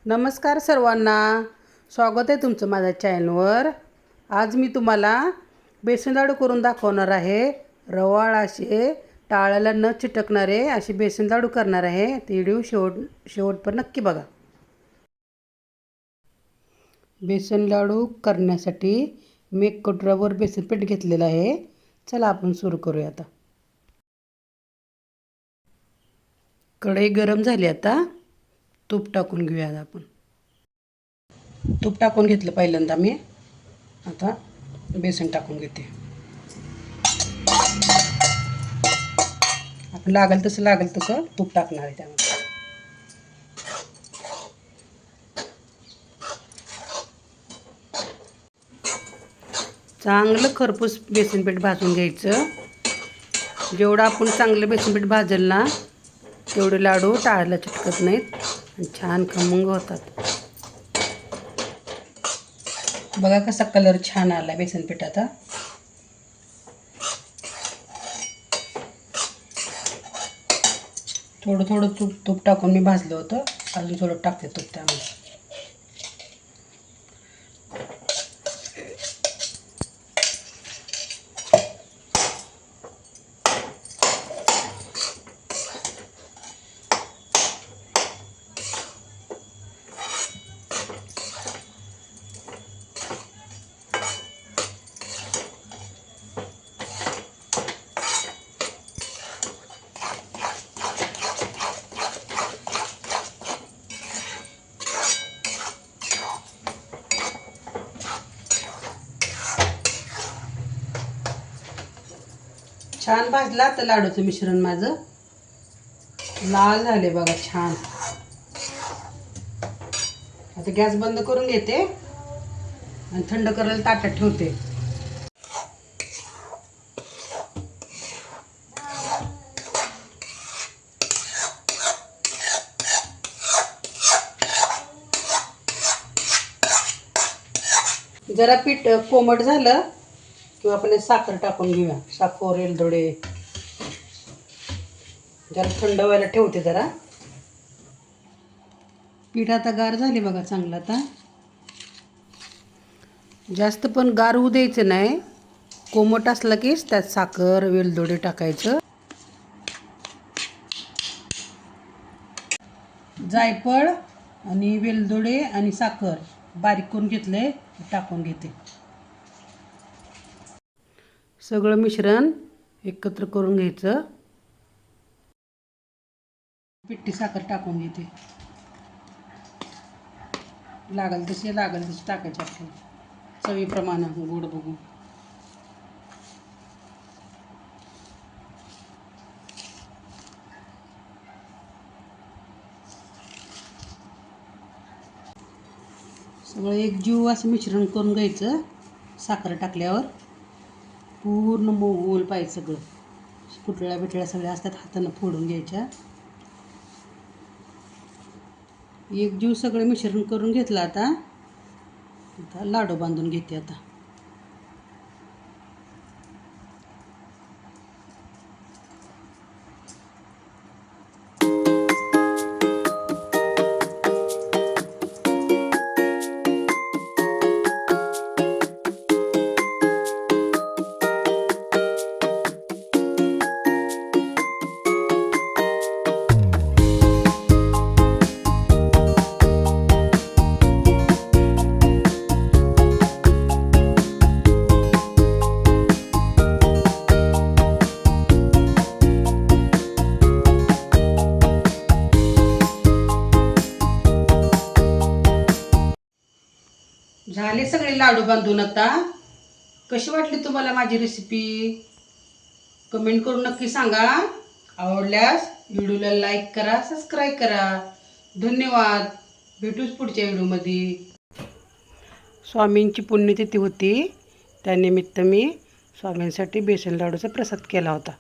नमस्कार सर्वांना, स्वागत आहे तुमचं माझ्या चॅनलवर। आज मी तुम्हाला बेसन लाडू करून दाखवणार आहे। रवाळ असे टाळ्याला न चिटकणारे असे बेसन लाडू करणार आहे। ते व्हिडिओ शेवटपर्यंत नक्की बघा। बेसन लाडू करण्यासाठी मी एक कटोऱ्यावर बेसन पीठ घेतलेलं आहे। चला आपण सुरू करूया। आता कढई गरम झाली, आता तूप टाकून घेऊया। आपण तूप टाकून घेतलं पहिल्यांदा मी। आता बेसन टाकून घेते। आपण लागेल तसं तूप टाकणार आहे त्यामध्ये। चांगलं खरपूस बेसन पीठ भाजून घ्यायचं। जेवढं आपण चांगलं बेसन पीठ भाजल ना, तेवढे लाडू टाळ्याला चिटकत नाहीत आणि छान खमंग होतात। बघा कसा कलर छान आला बेसन पिठाचा। थोडं तूप टाकून मी भाजलं होतं। अजून थोडं टाकते तूप त्यामध्ये। छान भाजला तर लाडूचं मिश्रण माझं लाल झाले बघा छान। आता गॅस बंद करून घेते आणि थंड करायला ताटात ठेवते। जरा पीठ कोमट झालं किंवा आपण साखर टाकून घेऊया। साखर, वेलदोडे जरा थंड व्हायला ठेवते। जरा पीठ आता गार झाले बघा चांगलं। आता जास्त पण गार होऊ द्यायचं नाही। कोमट असलं की त्यात साखर, वेलदोडे टाकायचं। जायफळ आणि वेलदोडे आणि साखर बारीक करून घेतले, टाकून घेते। सगळं मिश्रण एकत्र करून घ्यायचं। पिठी साखर टाकून घेते। लागल तशी टाकायची आपल्याला चवीप्रमाणे गोड बघून। सगळं एकजीव असं मिश्रण करून घ्यायचं। साखर टाकल्यावर पूर्ण मऊ पाहिजे सगळं। कुटळ्या बिटळ्या सगळ्या असतात हातानं फोडून घ्यायच्या। एकजीव सगळं मिश्रण करून घेतलं। आता लाडू बांधून घेते। आता झाले सगळे लाडू बांधून। आता कशी वाटली तुम्हाला माझी रेसिपी कमेंट करून नक्की सांगा। आवडल्यास व्हिडिओला लाईक करा, सबस्क्राईब करा। धन्यवाद। भेटूच पुढच्या व्हिडिओमध्ये। स्वामींची पुण्यतिथी होती, त्यानिमित्त मी स्वामींसाठी बेसन लाडूचा प्रसाद केला होता।